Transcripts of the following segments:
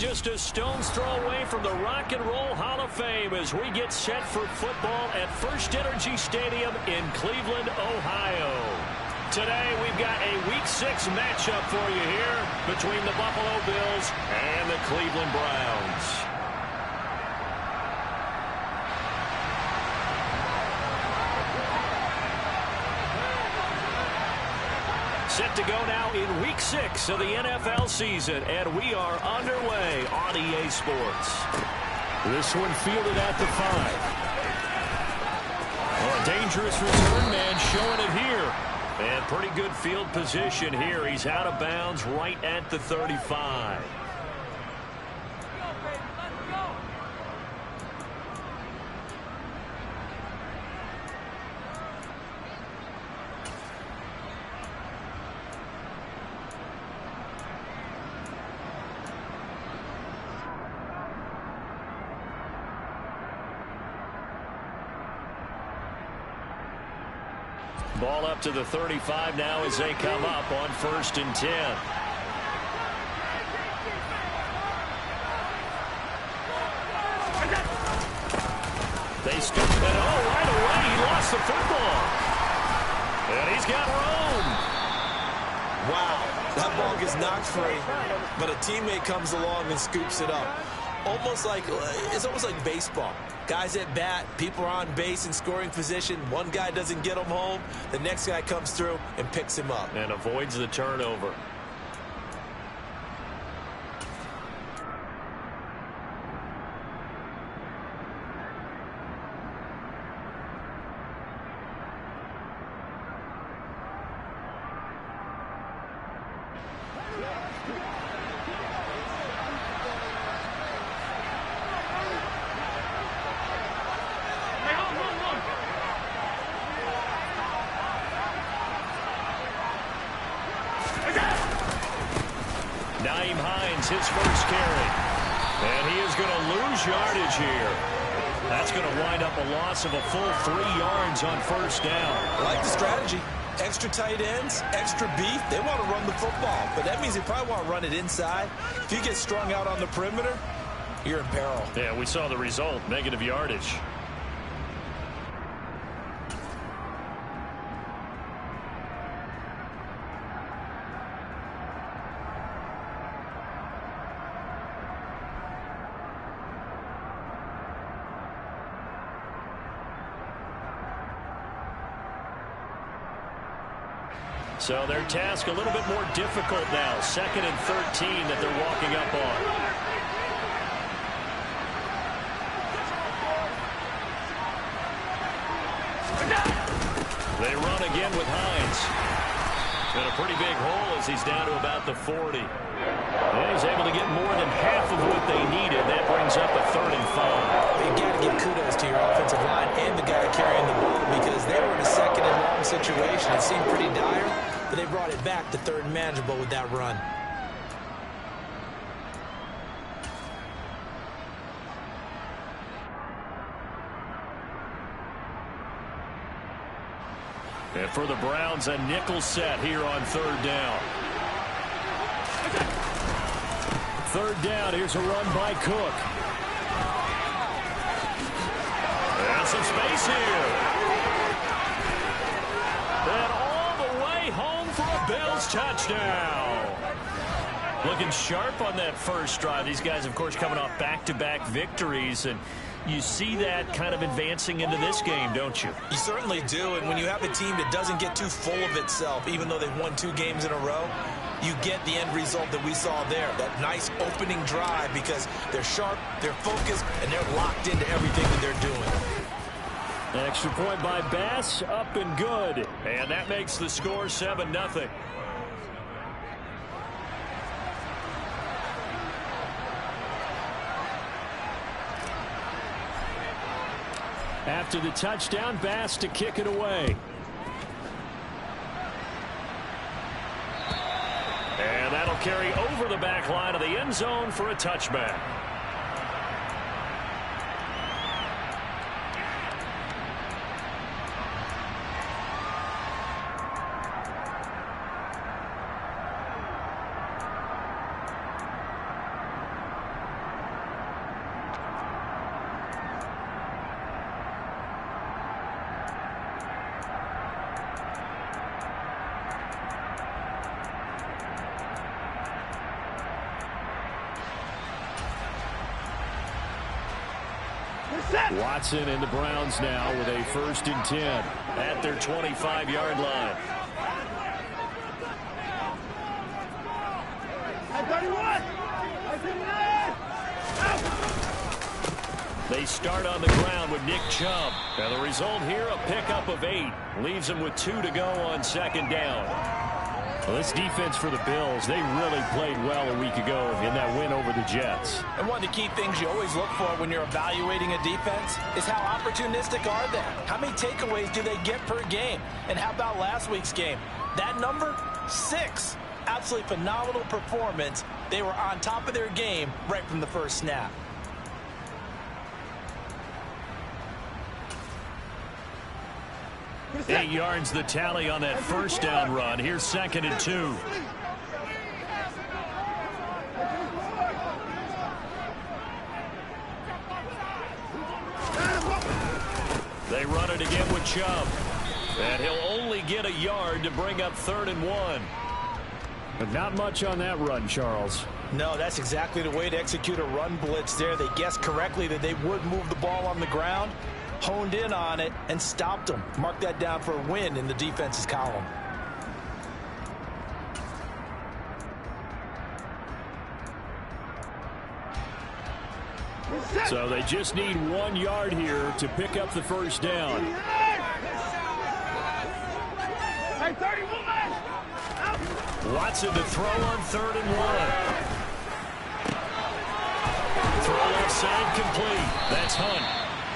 just a stone's throw away from the Rock and Roll Hall of Fame as we get set for football at First Energy Stadium in Cleveland, Ohio. Today, we've got a Week 6 matchup for you here between the Buffalo Bills and the Cleveland Browns. Set to go now in Week 6 of the NFL season, and we are underway on EA Sports. This one fielded at the 5. Well, a dangerous return man showing it here. And pretty good field position here. He's out of bounds right at the 35. Ball up to the 35 now as they come up on 1st and 10. They scoop it. Oh, right away. He lost the football. And he's got room. Wow. That ball gets knocked free, but a teammate comes along and scoops it up. It's almost like baseball. Guys at bat, people are on base in scoring position. One guy doesn't get him home. The next guy comes through and picks him up. And avoids the turnover. His first carry. And he is going to lose yardage here. That's going to wind up a loss of a full 3 yards on 1st down. I like the strategy. Extra tight ends, extra beef. They want to run the football, but that means they probably want to run it inside. If you get strung out on the perimeter, you're in peril. Yeah, we saw the result, negative yardage. So their task a little bit more difficult now. 2nd and 13 that they're walking up on. They run again with Hines. Got a pretty big hole as he's down to about the 40. And he's able to get more than half of what they needed. That brings up a 3rd and 5. You've got to give kudos to your offensive line and the guy carrying the ball because they were in a 2nd and long situation. It seemed pretty dire, but they brought it back to 3rd and manageable with that run. And for the Browns, a nickel set here on 3rd down. 3rd down, here's a run by Cook. And some space here. And all the way home for a Bills touchdown. Looking sharp on that first drive. These guys, of course, coming off back-to-back victories, and you see that kind of advancing into this game, don't you? You certainly do, and when you have a team that doesn't get too full of itself, even though they've won 2 games in a row, you get the end result that we saw there, that nice opening drive because they're sharp, they're focused, and they're locked into everything that they're doing. An extra point by Bass, up and good. And that makes the score 7-0. After the touchdown, Bass to kick it away. And that'll carry over the back line of the end zone for a touchback. Watson and the Browns now with a 1st and 10 at their 25-yard line. They start on the ground with Nick Chubb. And the result here, a pickup of 8. Leaves them with 2 to go on 2nd down. Well, this defense for the Bills, they really played well a week ago in that win over the Jets. And one of the key things you always look for when you're evaluating a defense is how opportunistic are they? How many takeaways do they get per game? And how about last week's game? That number, 6. Absolutely phenomenal performance. They were on top of their game right from the first snap. Eight yards the tally on that 1st down run. Here's 2nd and 2. They run it again with Chubb. And he'll only get a yard to bring up 3rd and 1. But not much on that run, Charles. No, that's exactly the way to execute a run blitz there. They guessed correctly that they would move the ball on the ground, honed in on it, and stopped them. Mark that down for a win in the defense's column. So they just need 1 yard here to pick up the 1st down. Watson to throw on 3rd and 1. Throw left side complete. That's Hunt.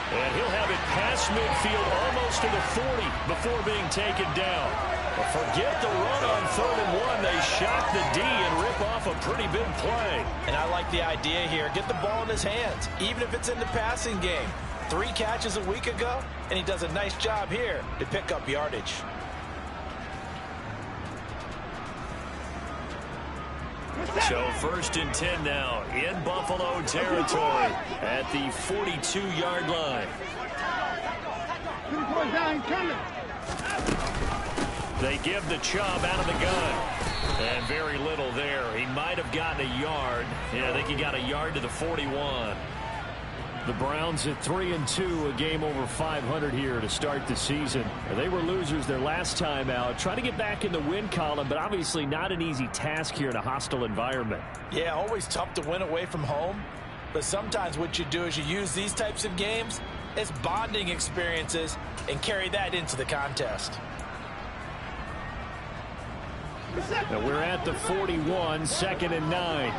And he'll have it past midfield almost to the 40 before being taken down. But forget the run on 3rd and 1. They shock the D and rip off a pretty big play. And I like the idea here. Get the ball in his hands, even if it's in the passing game. 3 catches a week ago, and he does a nice job here to pick up yardage. So 1st and 10 now in Buffalo territory at the 42-yard line. They give the Chubb out of the gun. And very little there. He might have gotten a yard. Yeah, I think he got a yard to the 41. The Browns at 3-2, a game over 500 here to start the season. They were losers their last time out. Trying to get back in the win column, but obviously not an easy task here in a hostile environment. Yeah, always tough to win away from home. But sometimes what you do is you use these types of games as bonding experiences and carry that into the contest. Now we're at the 41, 2nd and 9.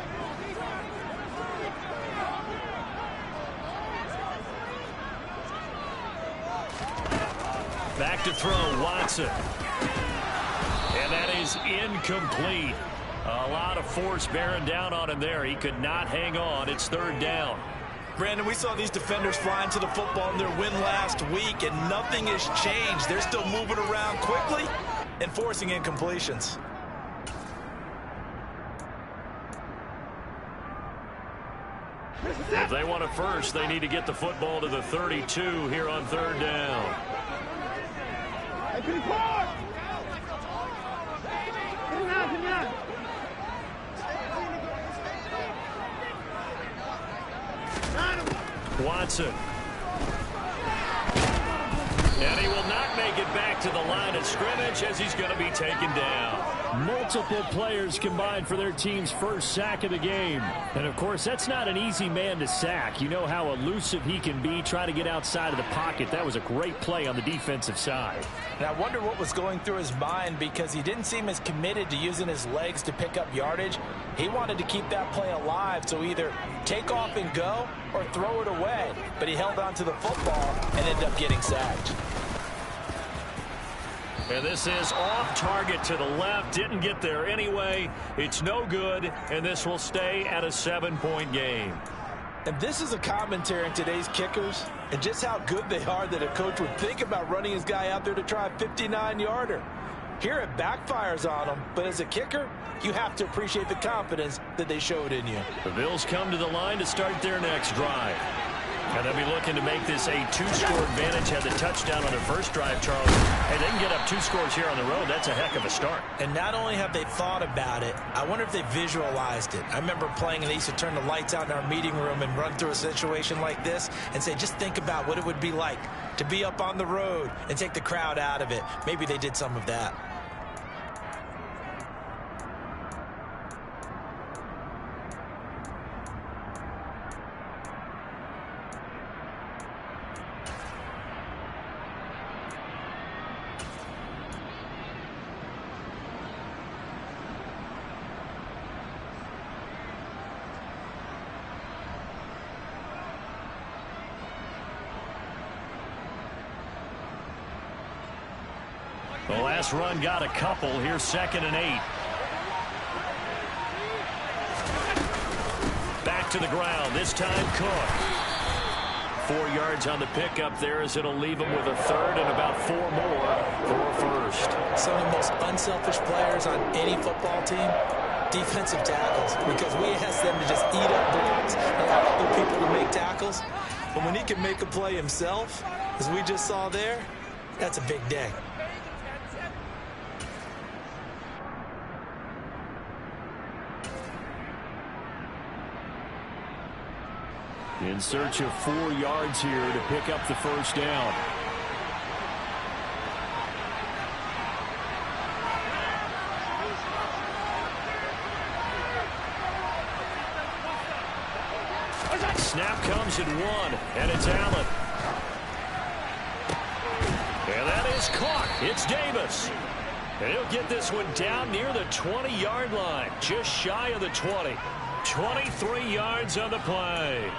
Back to throw, Watson. And that is incomplete. A lot of force bearing down on him there. He could not hang on. It's 3rd down. Brandon, we saw these defenders flying to the football in their win last week, and nothing has changed. They're still moving around quickly and forcing incompletions. If they want a first, they need to get the football to the 32 here on 3rd down. Watson. And he will not make it back to the line of scrimmage as he's going to be taken down. Multiple players combined for their team's 1st sack of the game. And, of course, that's not an easy man to sack. You know how elusive he can be, trying to get outside of the pocket. That was a great play on the defensive side. And I wonder what was going through his mind, because he didn't seem as committed to using his legs to pick up yardage. He wanted to keep that play alive, so either take off and go or throw it away. But he held on to the football and ended up getting sacked. And this is off target to the left. Didn't get there anyway. It's no good, and this will stay at a 7-point game. And this is a commentary on today's kickers and just how good they are that a coach would think about running his guy out there to try a 59-yarder. Here it backfires on him, but as a kicker, you have to appreciate the confidence that they showed in you. The Bills come to the line to start their next drive. And they'll be looking to make this a two-score advantage. Had the touchdown on their first drive, Charles. Hey, they can get up 2 scores here on the road. That's a heck of a start. And not only have they thought about it, I wonder if they visualized it. I remember playing and they used to turn the lights out in our meeting room and run through a situation like this and say, just think about what it would be like to be up on the road and take the crowd out of it. Maybe they did some of that. The last run got a couple. Here's 2nd and 8. Back to the ground. This time Cook. 4 yards on the pickup there as it'll leave him with a third and about 4 more for first. Some of the most unselfish players on any football team, defensive tackles, because we ask them to just eat up blocks and allow other people to make tackles. But when he can make a play himself, as we just saw there, that's a big day. In search of 4 yards here to pick up the first down. Snap comes at 1, and it's Allen. And that is caught. It's Davis. And he'll get this one down near the 20-yard line, just shy of the 20. 23 yards on the play.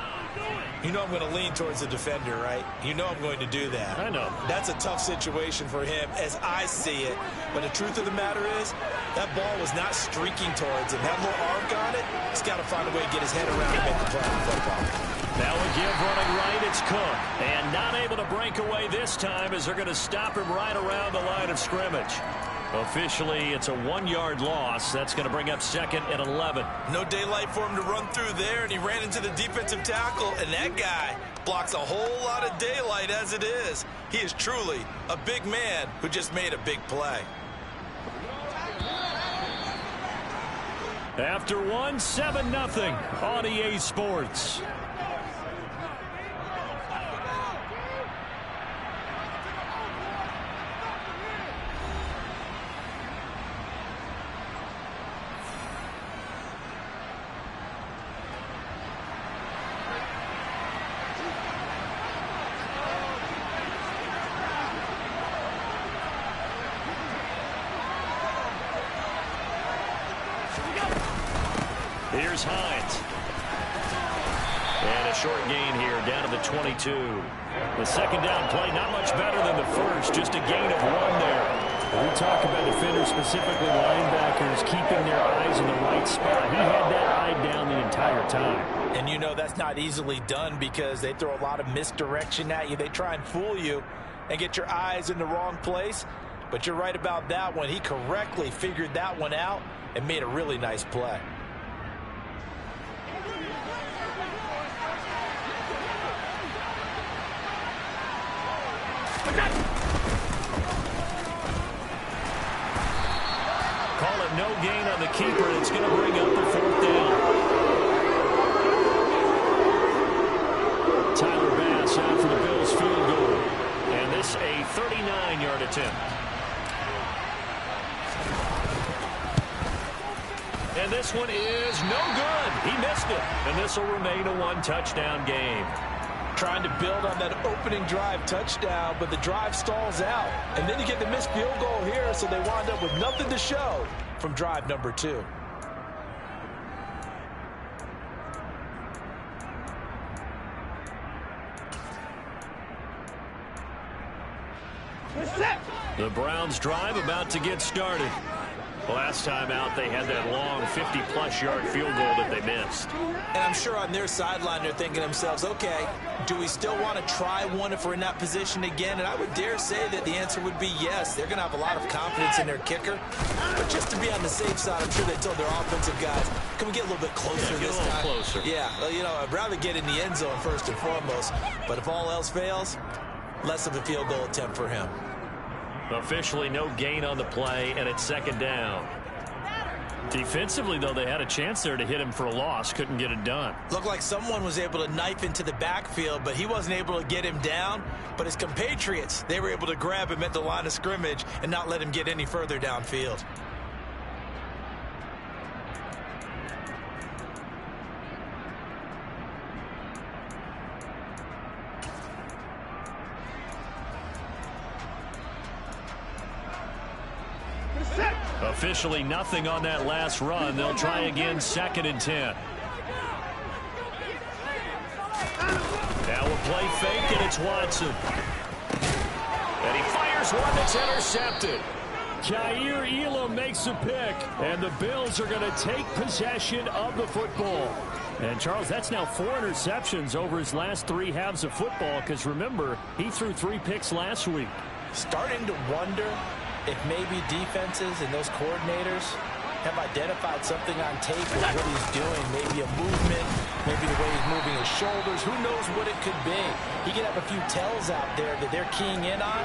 You know I'm going to lean towards the defender, right? You know I'm going to do that. I know. That's a tough situation for him as I see it. But the truth of the matter is, that ball was not streaking towards him. That little arc on it, he's got to find a way to get his head around and make the play on football. Now we give running right, it's Cook. And not able to break away this time as they're going to stop him right around the line of scrimmage. Officially, it's a 1-yard loss. That's going to bring up 2nd and 11. No daylight for him to run through there, and he ran into the defensive tackle, and that guy blocks a whole lot of daylight as it is. He is truly a big man who just made a big play. After 1, 7-0 on EA Sports. Here's Hines. And a short gain here down to the 22. The second down play, not much better than the first, just a gain of 1 there. When we talk about defenders, specifically linebackers, keeping their eyes in the right spot. He had that eye down the entire time. And you know that's not easily done because they throw a lot of misdirection at you. They try and fool you and get your eyes in the wrong place. But you're right about that one. He correctly figured that one out and made a really nice play. Call it no gain on the keeper, and it's going to bring up the 4th down. Tyler Bass out for the Bills field goal. And this a 39-yard attempt. And this one is no good. He missed it. And this will remain a 1-touchdown game. Trying to build on that opening drive touchdown, but the drive stalls out. And then you get the missed field goal here, so they wind up with nothing to show from drive number 2. The Browns drive about to get started. Last time out, they had that long 50-plus yard field goal that they missed. And I'm sure on their sideline they're thinking to themselves, okay, do we still want to try one if we're in that position again? And I would dare say that the answer would be yes. They're going to have a lot of confidence in their kicker. But just to be on the safe side, I'm sure they told their offensive guys, can we get a little bit closer this time? Get a little closer. Yeah, well, you know, I'd rather get in the end zone first and foremost. But if all else fails, less of a field goal attempt for him. Officially no gain on the play, and it's second down. Defensively, though, they had a chance there to hit him for a loss. Couldn't get it done. Looked like someone was able to knife into the backfield, but he wasn't able to get him down. But his compatriots, they were able to grab him at the line of scrimmage and not let him get any further downfield. Officially nothing on that last run. They'll try again, 2nd and 10. Now a play fake, and it's Watson. And he fires one that's intercepted. Kaiir Elam makes a pick, and the Bills are going to take possession of the football. And, Charles, that's now 4 interceptions over his last 3 halves of football, because, remember, he threw 3 picks last week. Starting to wonder if maybe defenses and those coordinators have identified something on tape of what he's doing, maybe a movement, maybe the way he's moving his shoulders. Who knows what it could be? He could have a few tells out there that they're keying in on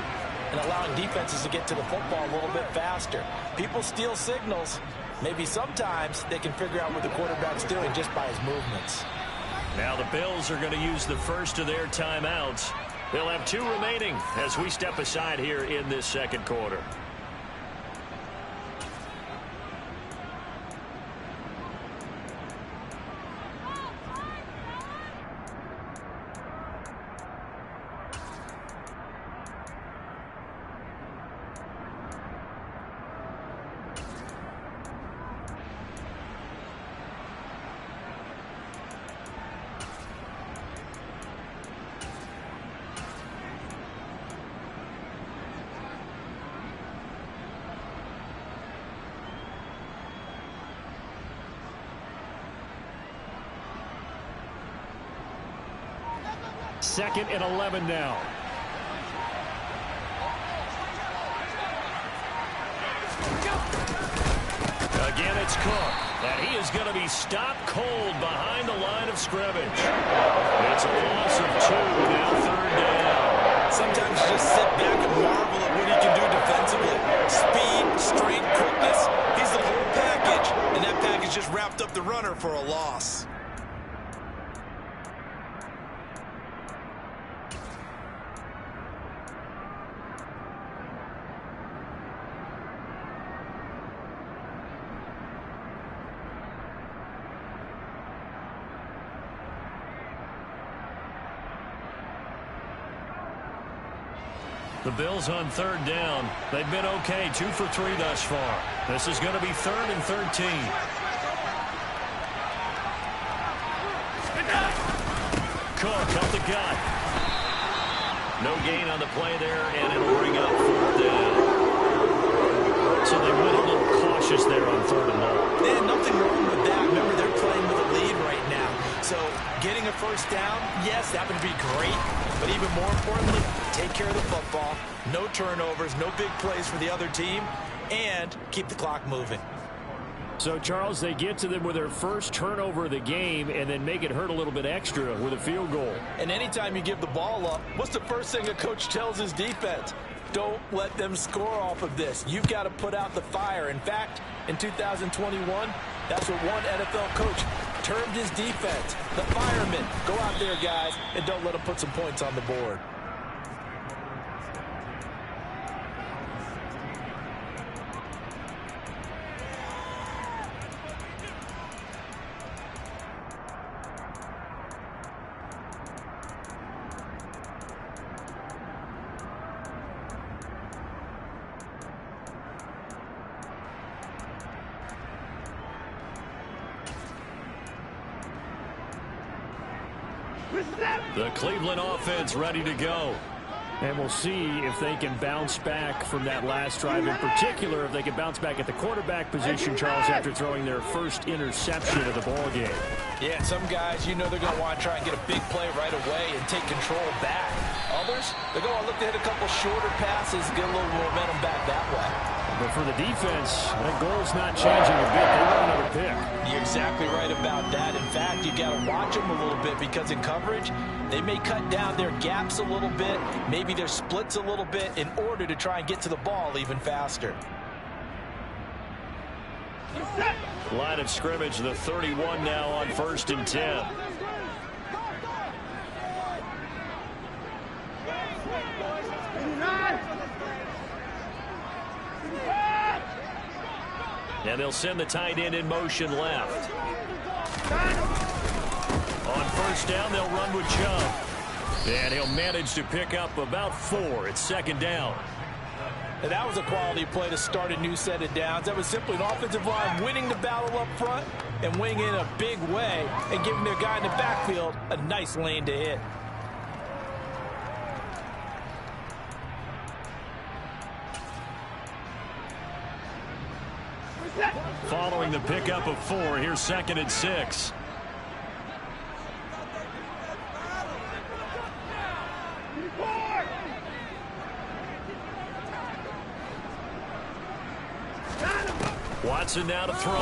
and allowing defenses to get to the football a little bit faster. People steal signals. Maybe sometimes they can figure out what the quarterback's doing just by his movements. Now the Bills are going to use the first of their timeouts. They'll have 2 remaining as we step aside here in this second quarter. Second and 11 now. Again, it's Cook. And he is going to be stopped cold behind the line of scrimmage. It's a loss of 2, now 3rd down. Sometimes you just sit back and marvel at what he can do defensively. Speed, strength, quickness. He's the whole package. And that package just wrapped up the runner for a loss. The Bills on 3rd down. They've been okay, 2 for 3 thus far. This is going to be 3rd and 13. Cook up the gut. No gain on the play there, and it'll bring up 4th down. So they went a little cautious there on 3rd and long. Yeah, nothing wrong with that. Remember, they're playing with a lead right now. So getting a first down, yes, that would be great. But even more importantly, take care of the football. No turnovers, no big plays for the other team, and keep the clock moving. So, Charles, they get to them with their first turnover of the game and then make it hurt a little bit extra with a field goal. And anytime you give the ball up, what's the first thing a coach tells his defense? Don't let them score off of this. You've got to put out the fire. In fact, in 2021, that's what one NFL coach termed his defense. The firemen. Go out there, guys, and don't let them put some points on the board. The Cleveland offense ready to go. And we'll see if they can bounce back from that last drive, in particular if they can bounce back at the quarterback position, Charles, after throwing their first interception of the ball game. Yeah, some guys, you know they're going to want to try and get a big play right away and take control back. Others, they're going to look to hit a couple shorter passes, get a little momentum back that way. But for the defense, that goal's not changing a bit. They want another pick. You're exactly right about that. In fact, you got to watch them a little bit because in coverage, they may cut down their gaps a little bit, maybe their splits a little bit in order to try and get to the ball even faster. Line of scrimmage, the 31 now on 1st and 10. And they'll send the tight end in motion left. On 1st down, they'll run with Chubb. And he'll manage to pick up about 4. It's 2nd down. And that was a quality play to start a new set of downs. That was simply an offensive line winning the battle up front and winning in a big way and giving their guy in the backfield a nice lane to hit. Following the pickup of 4, here's 2nd and 6. Watson now to throw.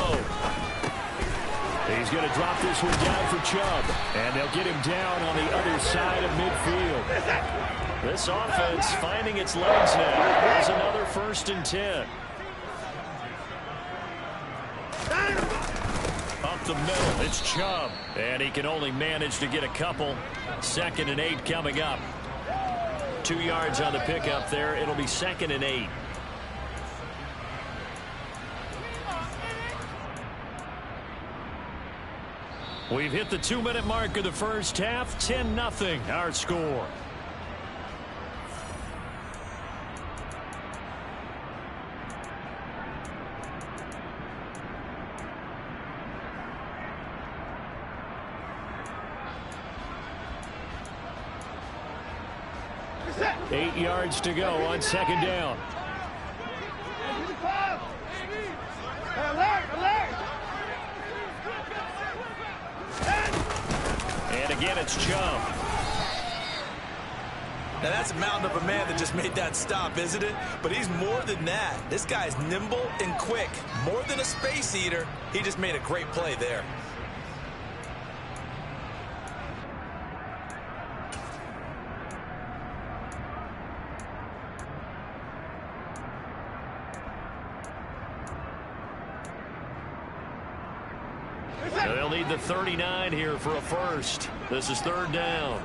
He's going to drop this one down for Chubb. And they'll get him down on the other side of midfield. This offense finding its legs now. There's another 1st and 10. Up the middle, it's Chubb. And he can only manage to get a couple. 2nd and 8 coming up. 2 yards on the pickup there. It'll be 2nd and 8. We've hit the 2-minute mark of the first half. 10-0 our score. Eight yards to go on 2nd down. And again, it's Chubb. Now that's a mountain of a man that just made that stop, isn't it? But he's more than that. This guy's nimble and quick. More than a space eater. He just made a great play there. They'll need the 39 here for a first. This is 3rd down.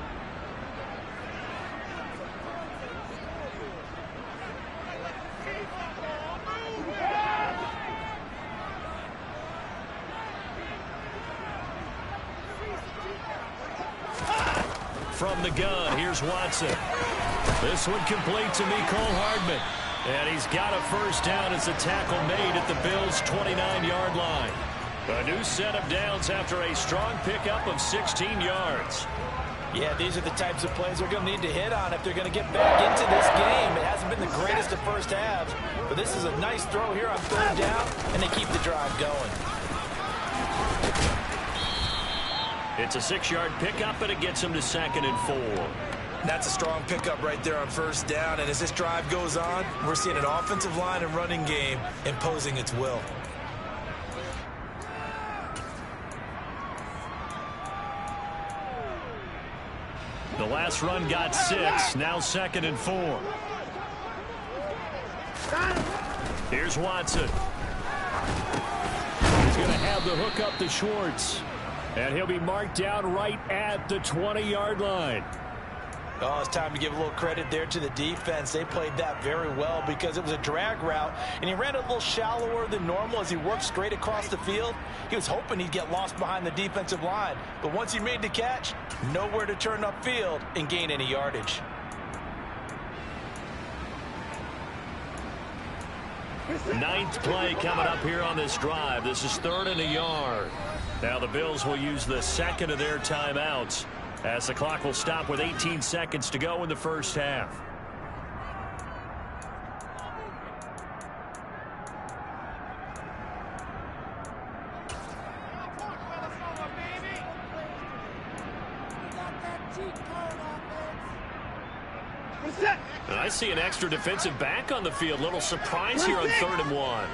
From the gun, here's Watson. This one complete to Mecole Hardman. And he's got a 1st down. It's a tackle made at the Bills' 29-yard line. A new set of downs after a strong pickup of 16 yards. Yeah, these are the types of plays they're going to need to hit on if they're going to get back into this game. It hasn't been the greatest of first halves, but this is a nice throw here on 3rd down, and they keep the drive going. It's a 6-yard pickup, and it gets them to 2nd and 4. That's a strong pickup right there on 1st down, and as this drive goes on, we're seeing an offensive line and running game imposing its will. The last run got 6. Now 2nd and 4. Here's Watson. He's going to have the hook up to Schwartz. And he'll be marked down right at the 20-yard line. Oh, it's time to give a little credit there to the defense. They played that very well because it was a drag route, and he ran a little shallower than normal as he worked straight across the field. He was hoping he'd get lost behind the defensive line, but once he made the catch, nowhere to turn upfield and gain any yardage. Ninth play coming up here on this drive. This is 3rd and a yard. Now the Bills will use the 2nd of their timeouts as the clock will stop with 18 seconds to go in the first half. And I see an extra defensive back on the field. Little surprise here on 3rd and 1.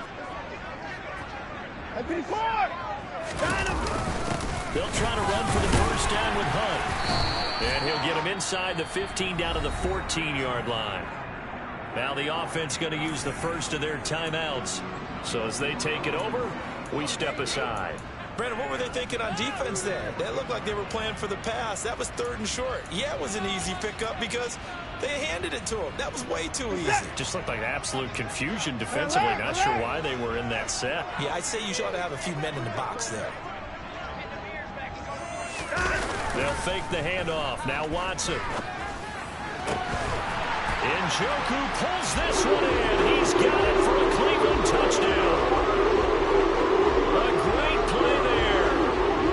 They'll try to run for the first down with Hunt. And he'll get him inside the 15 down to the 14-yard line. Now the offense going to use the first of their timeouts. So as they take it over, we step aside. Brandon, what were they thinking on defense there? That looked like they were playing for the pass. That was 3rd and short. Yeah, it was an easy pickup because they handed it to him. That was way too easy. Just looked like absolute confusion defensively. Not sure why they were in that set. Yeah, I'd say you ought to have a few men in the box there. They'll fake the handoff. Now Watson. Njoku pulls this one in. He's got it for a Cleveland touchdown. A great play there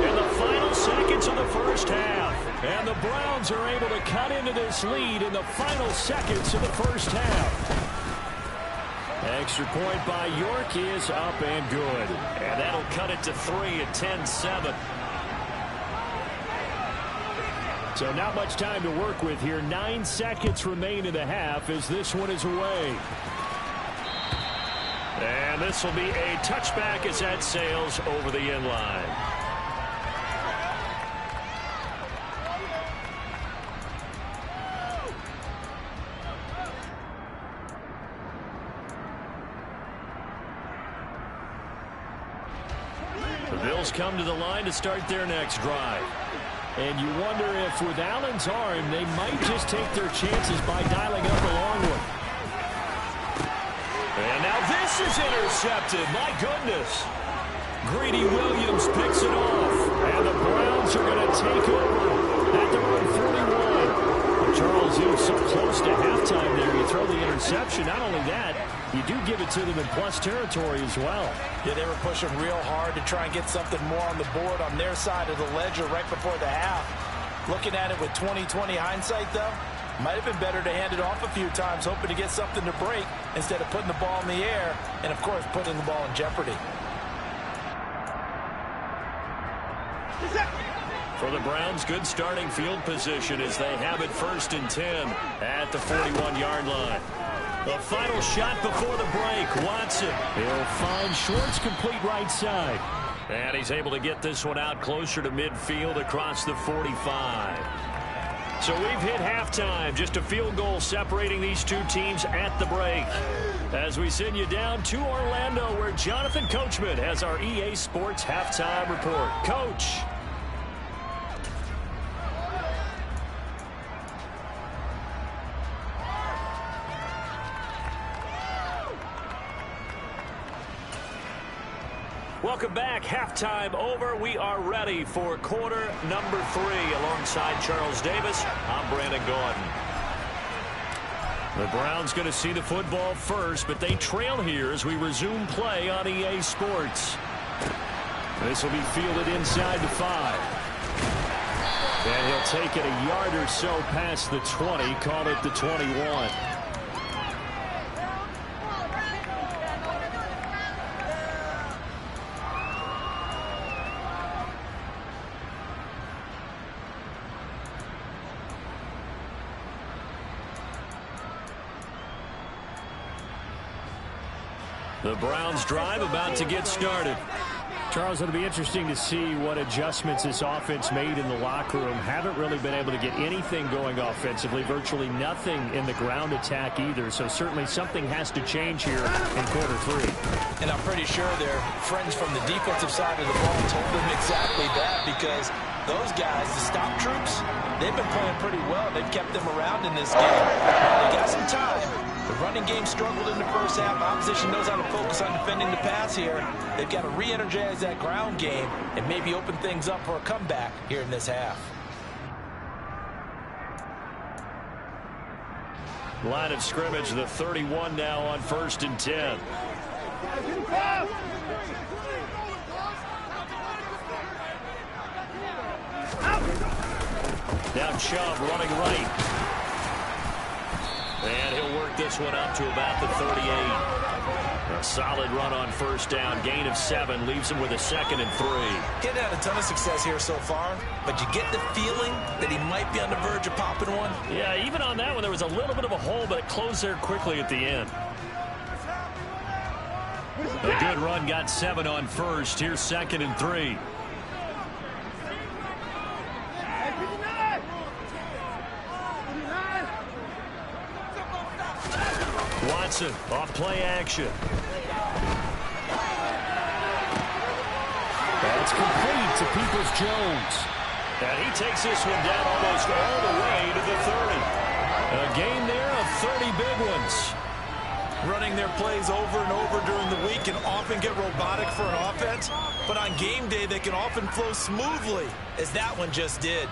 in the final seconds of the first half. And the Browns are able to cut into this lead in the final seconds of the first half. Extra point by York is up and good. And that'll cut it to 3 at 10-7. So not much time to work with here. 9 seconds remain in the half as this one is away. And this will be a touchback as that sails over the end line. The Bills come to the line to start their next drive. And you wonder if with Allen's arm, they might just take their chances by dialing up a long one. And now this is intercepted. My goodness. Greedy Williams picks it off. And the Browns are going to take over at their own 41. Well, Charles, you were so close to halftime there. You throw the interception. Not only that, you do give it to them in plus territory as well. Yeah, they were pushing real hard to try and get something more on the board on their side of the ledger right before the half. Looking at it with 20/20 hindsight, though, might have been better to hand it off a few times, hoping to get something to break instead of putting the ball in the air and, of course, putting the ball in jeopardy. For the Browns, good starting field position as they have it 1st and 10 at the 41-yard line. The final shot before the break. Watson. He'll find Schwartz complete right side. And he's able to get this one out closer to midfield across the 45. So we've hit halftime. Just a field goal separating these two teams at the break. As we send you down to Orlando, where Jonathan Coachman has our EA Sports halftime report. Coach. Welcome back. Halftime over. We are ready for quarter number 3. Alongside Charles Davis, I'm Brandon Gordon. The Browns going to see the football first, but they trail here as we resume play on EA Sports. This will be fielded inside the 5. And he'll take it a yard or so past the 20, call it the 21. The Browns drive about to get started. Charles, it'll be interesting to see what adjustments this offense made in the locker room. Haven't really been able to get anything going offensively, virtually nothing in the ground attack either. So certainly something has to change here in quarter 3. And I'm pretty sure their friends from the defensive side of the ball told them exactly that, because those guys, the stop troops, they've been playing pretty well. They've kept them around in this game. They got some time. The running game struggled in the first half. Opposition knows how to focus on defending the pass here. They've got to re-energize that ground game and maybe open things up for a comeback here in this half. Line of scrimmage, the 31 now on 1st and 10. Now Chubb running right. And he'll work pick this one up to about the 38. A solid run on first down. Gain of 7 leaves him with a 2nd and 3. Getting had a ton of success here so far, but you get the feeling that he might be on the verge of popping one. Yeah, even on that one, there was a little bit of a hole, but it closed there quickly at the end. A good run got 7 on first. Here's 2nd and 3. Watson off play action. That's complete to Peoples-Jones. And he takes this one down almost all the way to the 30. A game there of 30 big ones. Running their plays over and over during the week can often get robotic for an offense, but on game day they can often flow smoothly, as that one just did.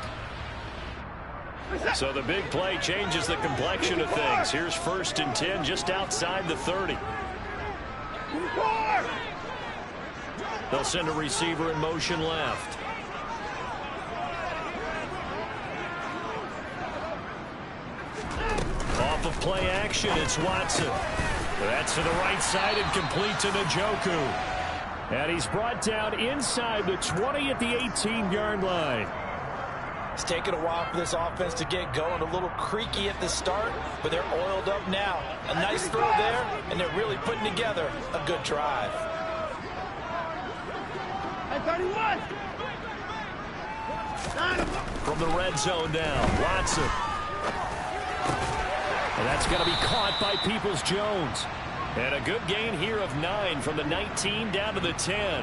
So the big play changes the complexion of things. Here's 1st and 10 just outside the 30. They'll send a receiver in motion left. Off of play action, it's Watson. That's to the right side and complete to Njoku. And he's brought down inside the 20 at the 18-yard line. It's taken a while for this offense to get going. A little creaky at the start, but they're oiled up now. A nice throw there, and they're really putting together a good drive. From the red zone now, Watson. And that's going to be caught by Peoples-Jones. And a good gain here of 9 from the 19 down to the 10.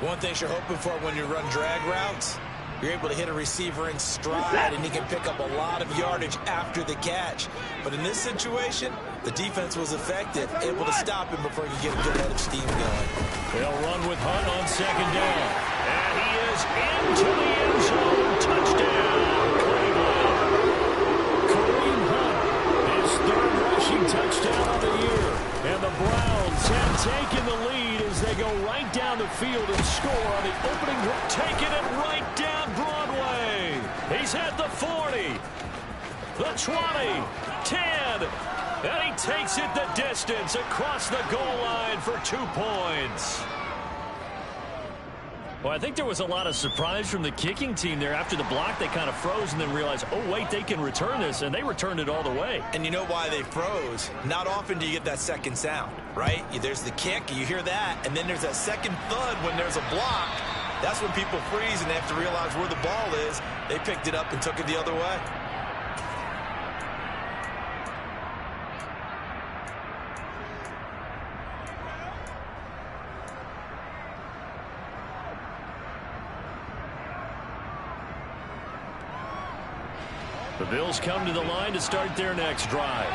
One thing you're hoping for when you run drag routes, you're able to hit a receiver in stride, and he can pick up a lot of yardage after the catch. But in this situation, the defense was effective, able to stop him before he could get a good head of steam going. They'll run with Hunt on 2nd down. And he is into the end zone. Touchdown, Cleveland. Kareem Hunt, his 3rd rushing touchdown of the year. And the Browns have taken the lead as they go right down the field and score on the opening drive. Taking it right down Broadway. He's at the 40, the 20, 10, and he takes it the distance across the goal line for 2 points. Well, I think there was a lot of surprise from the kicking team there. After the block, they kind of froze and then realized, oh, wait, they can return this, and they returned it all the way. And you know why they froze? Not often do you get that second sound, right? There's the kick, you hear that, and then there's that second thud when there's a block. That's when people freeze and they have to realize where the ball is. They picked it up and took it the other way. The Bills come to the line to start their next drive.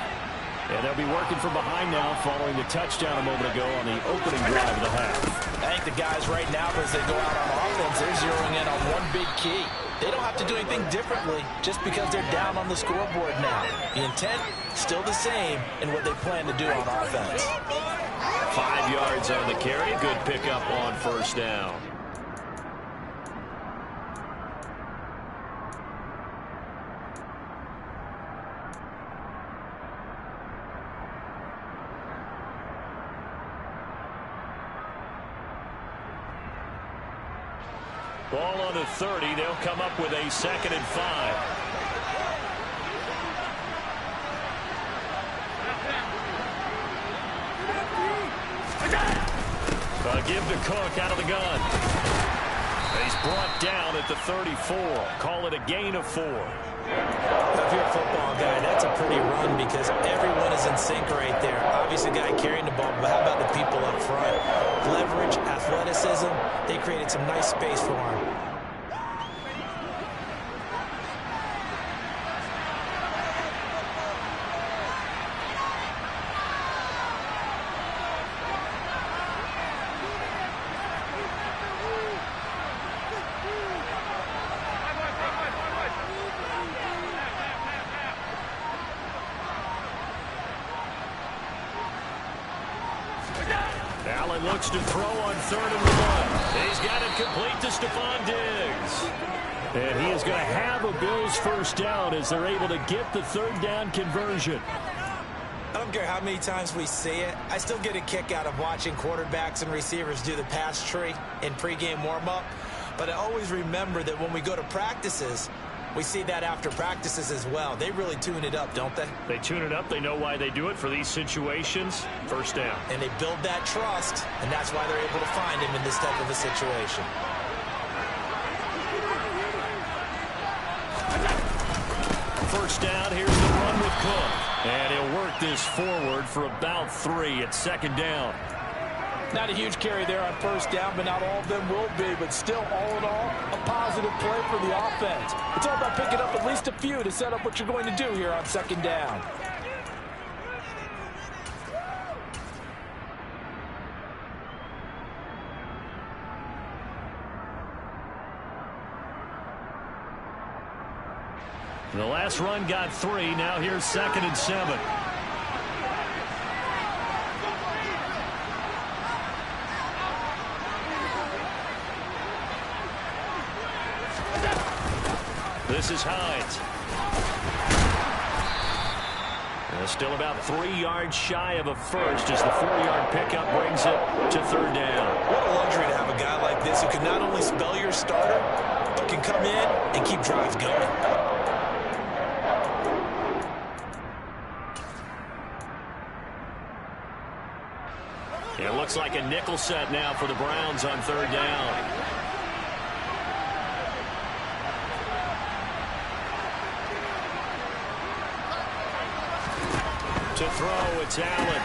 And they'll be working from behind now following the touchdown a moment ago on the opening drive of the half. I think the guys right now, as they go out on offense, they're zeroing in on one big key. They don't have to do anything differently just because they're down on the scoreboard now. The intent, still the same in what they plan to do on offense. 5 yards on the carry. Good pickup on first down. Ball on the 30. They'll come up with a 2nd and 5. Give to Cook out of the gun. He's brought down at the 34. Call it a gain of 4. If you're a football guy, that's a pretty run because everyone is in sync right there. Obviously, the guy carrying the ball, but how about the people up front? Leverage, athleticism, they created some nice space for him. Allen looks to throw on 3rd and 1. He's got it complete to Stephon Diggs. And he is going to have a Bills first down as they're able to get the 3rd down conversion. don't care how many times we see it. I still get a kick out of watching quarterbacks and receivers do the pass tree in pregame warm-up. But I always remember that when we go to practices, we see that after practices as well. They really tune it up, don't they? They tune it up. They know why they do it for these situations. First down. And they build that trust, and that's why they're able to find him in this type of a situation. First down, here's the run with Cook. And he'll work this forward for about 3 at second down. Not a huge carry there on first down, but not all of them will be. But still, all in all, a positive play for the offense. It's all about picking up at least a few to set up what you're going to do here on second down. The last run got 3. Now here's 2nd and 7. This is Hines. And still about 3 yards shy of a first as the 4-yard pickup brings it to third down. What a luxury to have a guy like this who can not only spell your starter, but can come in and keep drives going. It looks like a nickel set now for the Browns on third down. To throw, it's Allen.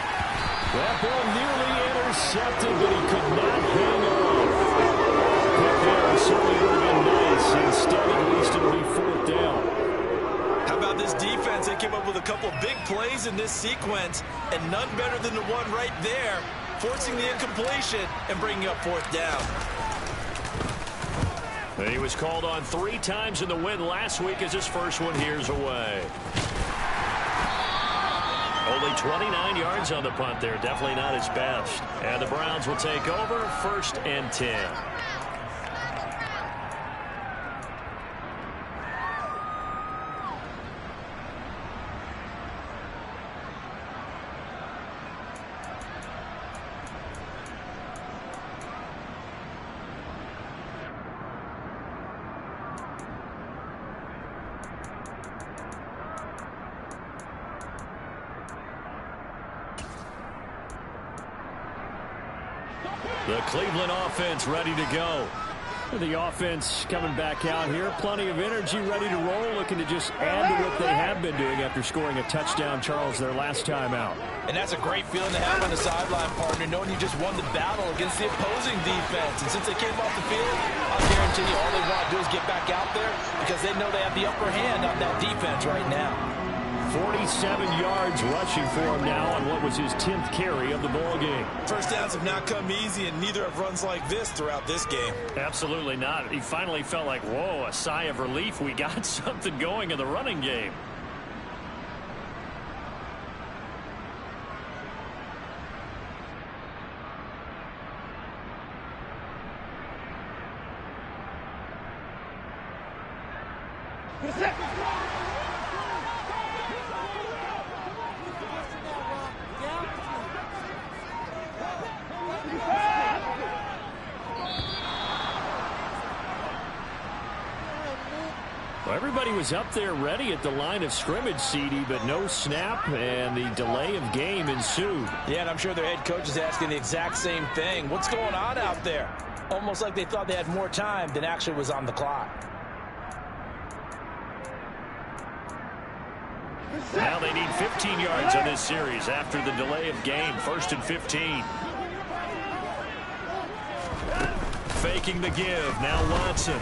That ball nearly intercepted, but he could not hang on. Pick there certainly would have been nice. Instead, at least it'll be fourth down. How about this defense? They came up with a couple big plays in this sequence, and none better than the one right there, forcing the incompletion and bringing up fourth down. He was called on 3 times in the win last week as his first one here's away. Only 29 yards on the punt there. Definitely not his best. And the Browns will take over 1st and 10. The Cleveland offense ready to go. The offense coming back out here. Plenty of energy, ready to roll, looking to just add to what they have been doing after scoring a touchdown, Charles, their last time out. And that's a great feeling to have on the sideline, partner, knowing you just won the battle against the opposing defense. And since they came off the field, I'll guarantee you all they want to do is get back out there because they know they have the upper hand on that defense right now. 47 yards rushing for him now on what was his 10th carry of the ball game. First downs have not come easy, and neither have runs like this throughout this game. Absolutely not. He finally felt like, whoa, a sigh of relief. We got something going in the running game. Well, everybody was up there ready at the line of scrimmage, CD, but no snap, and the delay of game ensued. Yeah, and I'm sure their head coach is asking the exact same thing. What's going on out there? Almost like they thought they had more time than actually was on the clock. Now they need 15 yards on this series after the delay of game. 1st and 15. Faking the give. Now Watson.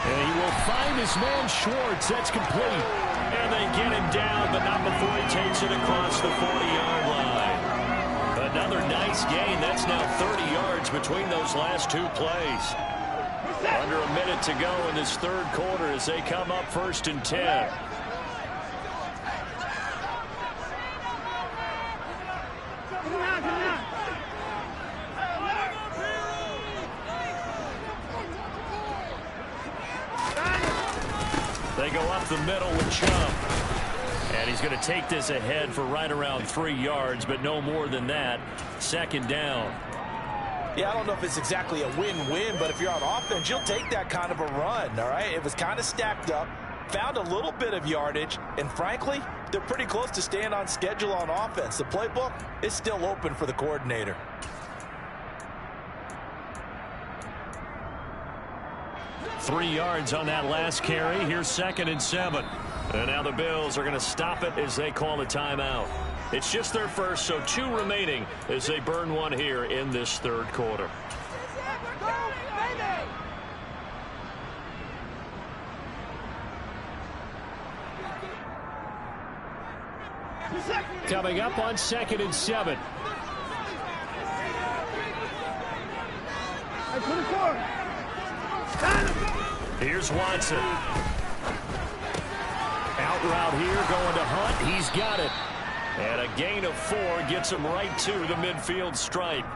And he will find his man Schwartz. That's complete. And they get him down, but not before he takes it across the 40-yard line. Another nice gain. That's now 30 yards between those last 2 plays. Under a minute to go in this 3rd quarter as they come up 1st and 10. They go up the middle with Chubb. And he's going to take this ahead for right around 3 yards, but no more than that. Second down. Yeah, I don't know if it's exactly a win-win, but if you're on offense, you'll take that kind of a run, all right? It was kind of stacked up, found a little bit of yardage, and frankly, they're pretty close to staying on schedule on offense. The playbook is still open for the coordinator. Three yards on that last carry. Here's 2nd and 7. And now the Bills are going to stop it as they call a timeout. It's just their first, so 2 remaining as they burn one here in this third quarter. Coming up on 2nd and 7. Here's Watson. Out route here, going to Hunt. He's got it. And a gain of 4 gets him right to the midfield stripe.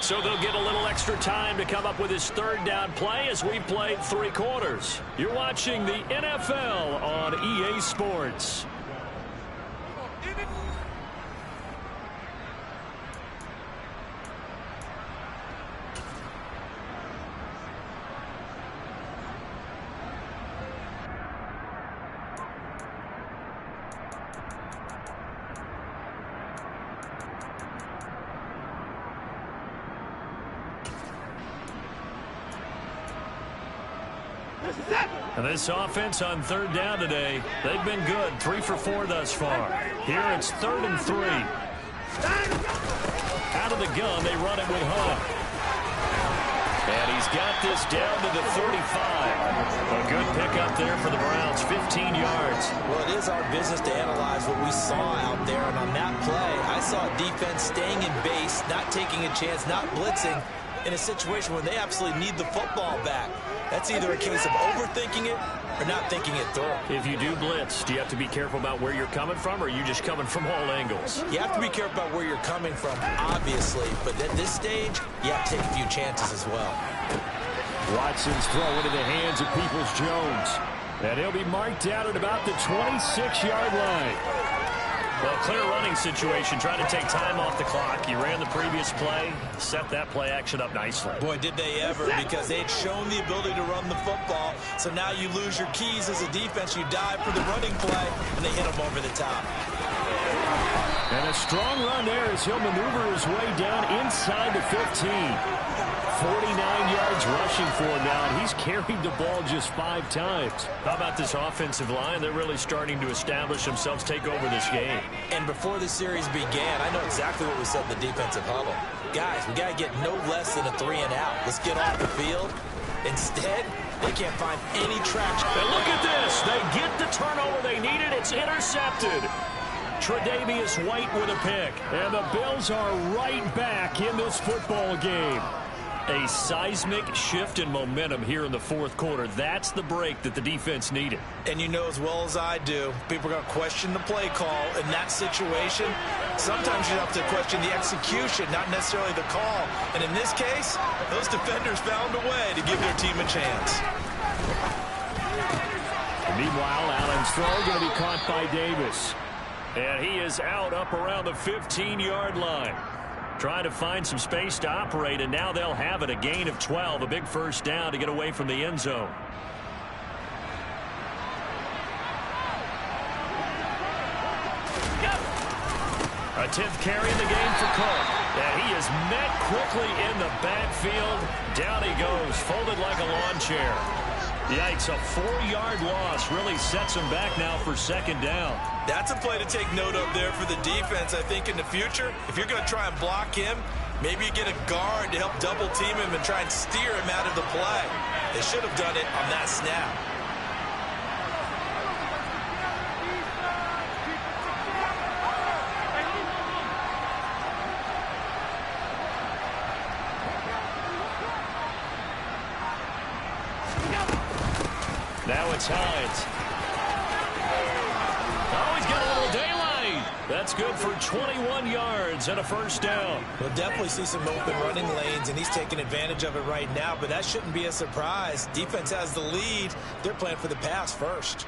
So they'll get a little extra time to come up with his third down play as we've played 3 quarters. You're watching the NFL on EA Sports. And this offense on third down today, they've been good. 3 for 4 thus far. Here it's 3rd and 3. Out of the gun, they run it with Hunt. And he's got this down to the 35. A good pickup there for the Browns, 15 yards. Well, it is our business to analyze what we saw out there. And on that play, I saw defense staying in base, not taking a chance, not blitzing in a situation where they absolutely need the football back. That's either a case of overthinking it or not thinking it through. If you do blitz, do you have to be careful about where you're coming from, or are you just coming from all angles? You have to be careful about where you're coming from, obviously. But at this stage, you have to take a few chances as well. Watson's throw into the hands of Peoples-Jones. And he'll be marked out at about the 26-yard line. Well, clear running situation, trying to take time off the clock. He ran the previous play, set that play action up nicely. Boy, did they ever, because they'd shown the ability to run the football. So now you lose your keys as a defense. You dive for the running play, and they hit them over the top. And a strong run there as he'll maneuver his way down inside the 15. 49 yards rushing for him now, and he's carried the ball just 5 times. How about this offensive line? They're really starting to establish themselves, take over this game. And before the series began, I know exactly what we said in the defensive huddle. Guys, we got to get no less than a 3 and out. Let's get off the field. Instead, they can't find any traction. And look at this. They get the turnover they needed. It's intercepted. Tre'Davious White with a pick. And the Bills are right back in this football game. A seismic shift in momentum here in the fourth quarter. That's the break that the defense needed. And you know as well as I do, people are going to question the play call in that situation. Sometimes you have to question the execution, not necessarily the call. And in this case, those defenders found a way to give their team a chance. Meanwhile, Allen's throw going to be caught by Davis. And he is out up around the 15-yard line. Trying to find some space to operate, and now they'll have it. A gain of 12, a big first down to get away from the end zone. A 10th carry in the game for Cook. And he is met quickly in the backfield. Down he goes, folded like a lawn chair. Yikes, a 4-yard loss really sets him back now for second down. That's a play to take note of there for the defense. I think in the future, if you're going to try and block him, maybe you get a guard to help double team him and try and steer him out of the play. They should have done it on that snap. Now it's Hines. Oh, he's got a little daylight. That's good for 21 yards and a first down. We'll definitely see some open running lanes, and he's taking advantage of it right now, but that shouldn't be a surprise. Defense has the lead. They're playing for the pass first.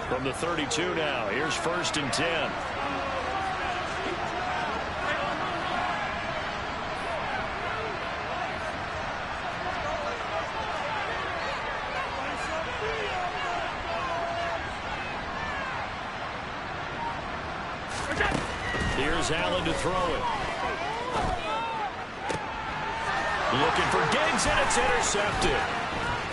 From the 32 now, here's 1st and 10. Here's Allen to throw it. Looking for Diggs, and it's intercepted.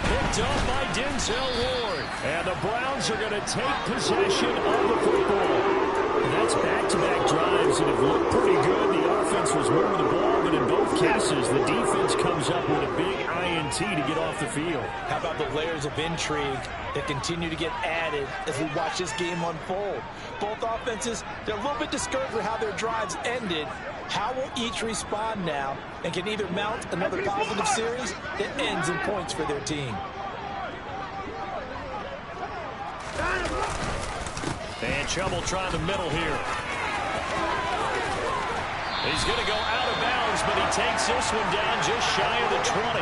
Picked up by Denzel Ward. And the Browns are going to take possession of the football. That's back-to-back drives that have looked pretty good. The offense was moving the ball, but in both cases, the defense comes up with a big INT to get off the field. How about the layers of intrigue that continue to get added as we watch this game unfold? Both offenses, they're a little bit discouraged for how their drives ended. How will each respond now and can either mount another positive series that ends in points for their team? And Chubb will try the middle here. He's going to go out of bounds, but he takes this one down just shy of the 20.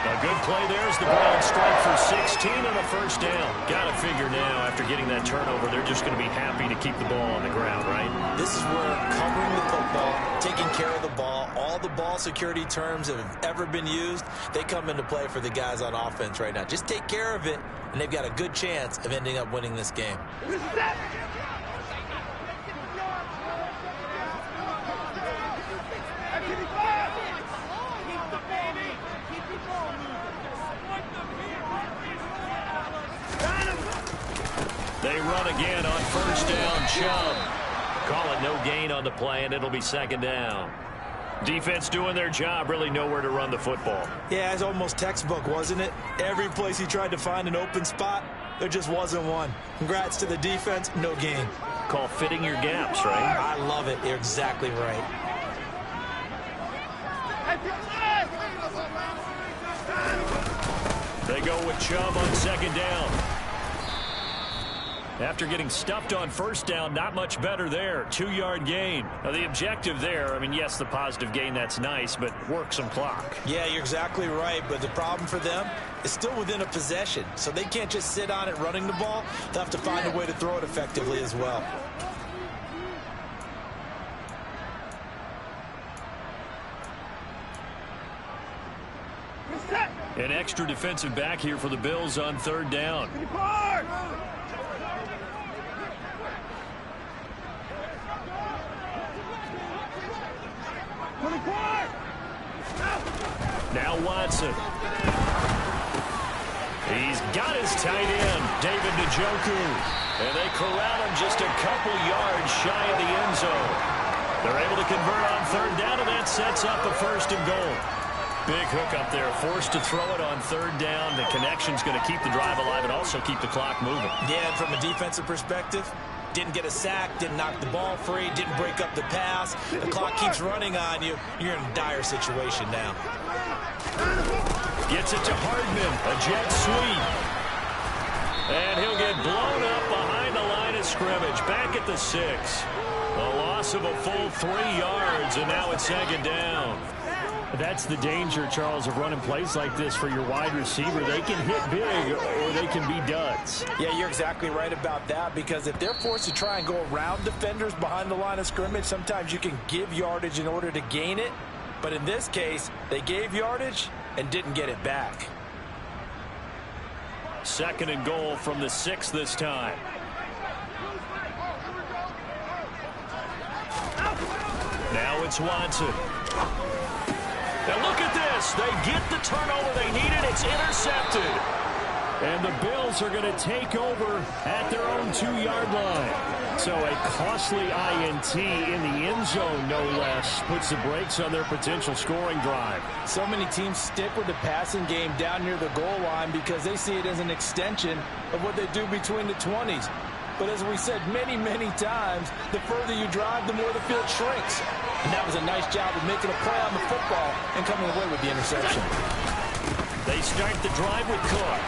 A good play there as the Browns strike for 16 and a first down. Got to figure now, after getting that turnover, they're just going to be happy to keep the ball on the ground, right? This is where covering the football, taking care of the ball, all the ball security terms that have ever been used, they come into play for the guys on offense right now. Just take care of it, and they've got a good chance of ending up winning this game. They run again on first down. Chubb. Call it no gain on the play, and it'll be 2nd down. Defense doing their job, really nowhere to run the football. Yeah, it's almost textbook, wasn't it? Every place he tried to find an open spot, there just wasn't one. Congrats to the defense, no gain. Call fitting your gaps, right? I love it. You're exactly right. They go with Chubb on 2nd down. After getting stuffed on first down, not much better there. 2-yard gain. Now, the objective there, I mean, yes, the positive gain, that's nice, but work some clock. Yeah, you're exactly right, but the problem for them is still within a possession, so they can't just sit on it running the ball. They'll have to find a way to throw it effectively as well. An extra defensive back here for the Bills on 3rd down. Now Watson. He's got his tight end, David Njoku. And they corral him just a couple yards shy of the end zone. They're able to convert on 3rd down, and that sets up a 1st and goal. Big hook up there, forced to throw it on 3rd down. The connection's going to keep the drive alive and also keep the clock moving. Yeah, and from a defensive perspective, didn't get a sack, didn't knock the ball free, didn't break up the pass. The clock keeps running on you. You're in a dire situation now. Gets it to Hardman, a jet sweep. And he'll get blown up behind the line of scrimmage, back at the 6. A loss of a full 3 yards, and now it's 2nd down. That's the danger, Charles, of running plays like this for your wide receiver. They can hit big or they can be duds. Yeah, you're exactly right about that, because if they're forced to try and go around defenders behind the line of scrimmage, sometimes you can give yardage in order to gain it. But in this case, they gave yardage and didn't get it back. 2nd and goal from the 6 this time. Now it's Watson. Now look at this. They get the turnover they needed. It's intercepted. And the Bills are going to take over at their own 2-yard line. So a costly INT in the end zone, no less, puts the brakes on their potential scoring drive. So many teams stick with the passing game down near the goal line because they see it as an extension of what they do between the 20s. But as we said many, many times, the further you drive, the more the field shrinks. And that was a nice job of making a play on the football and coming away with the interception. They start the drive with Cook.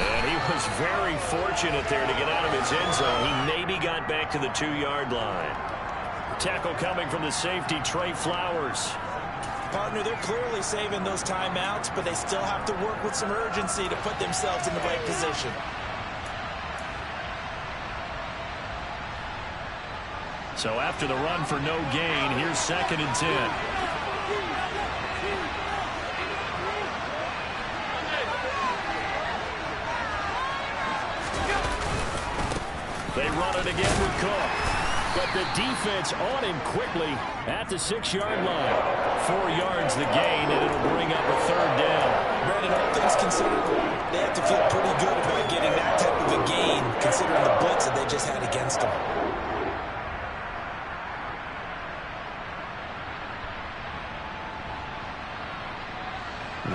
And he was very fortunate there to get out of his end zone. He maybe got back to the 2-yard line. Tackle coming from the safety, Trey Flowers. Partner, they're clearly saving those timeouts, but they still have to work with some urgency to put themselves in the right position. So after the run for no gain, here's 2nd and 10. They run it again with Cook. But the defense on him quickly at the 6-yard line. 4 yards the gain, and it'll bring up a 3rd down. Brandon, all things considered, they have to feel pretty good about getting that type of a gain, considering the blitz that they just had against them.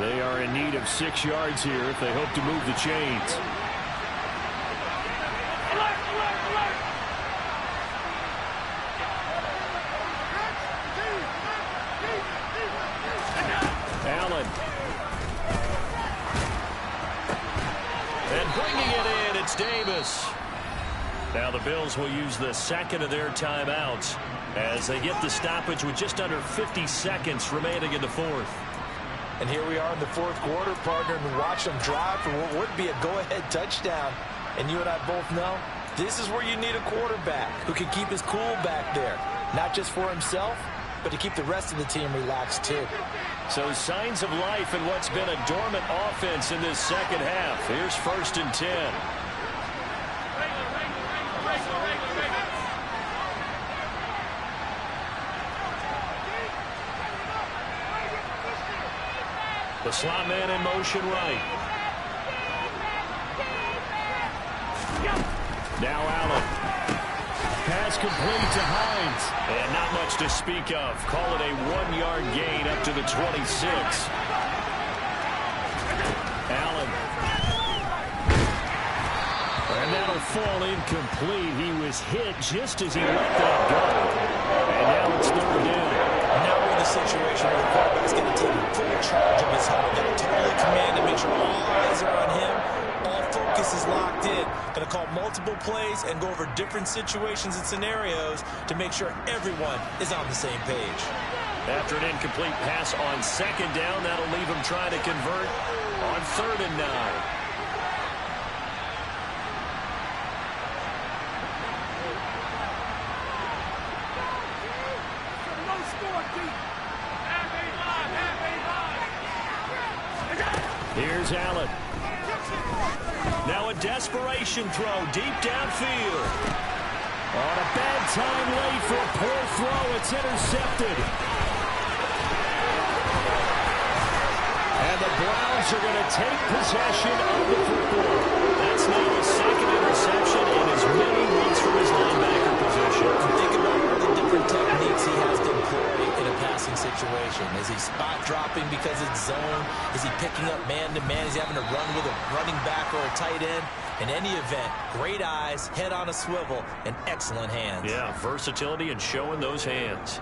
They are in need of 6 yards here if they hope to move the chains. Allen. And bringing it in, it's Davis. Now the Bills will use the 2nd of their timeouts as they get the stoppage with just under 50 seconds remaining in the 4th. And here we are in the 4th quarter, partner, and watch them drive for what would be a go-ahead touchdown. And you and I both know this is where you need a quarterback who can keep his cool back there, not just for himself, but to keep the rest of the team relaxed too. So signs of life in what's been a dormant offense in this 2nd half. Here's 1st and 10. The slot man in motion right. Now Allen. Pass complete to Hines. And not much to speak of. Call it a 1-yard gain up to the 26. Allen. And that'll fall incomplete. He was hit just as he let that go. And now it's 3rd down. Now we're in the situation where the quarterback's going to take full charge of his helmet. Going to totally command and make sure all eyes are on him. All focus is locked in. Going to call multiple plays and go over different situations and scenarios to make sure everyone is on the same page. After an incomplete pass on 2nd down, that'll leave him trying to convert on 3rd and 9. Here's Allen. Now a desperation throw deep downfield. On a bad time late for a poor throw. It's intercepted. And the Browns are going to take possession of the football. That's now his 2nd interception in as many weeks from his linebacker position. Think about all the different techniques he has to employ in a passing situation. Is he spot dropping because it's zone? Is he picking up man-to-man? Is he having to run with a running back or a tight end? In any event, great eyes, head on a swivel, and excellent hands. Yeah, versatility and showing those hands.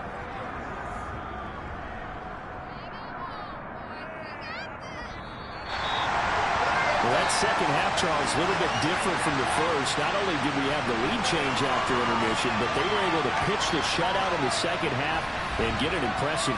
Well, that 2nd half, Charles, a little bit different from the first. Not only did we have the lead change after intermission, but they were able to pitch the shutout in the 2nd half and get an impressive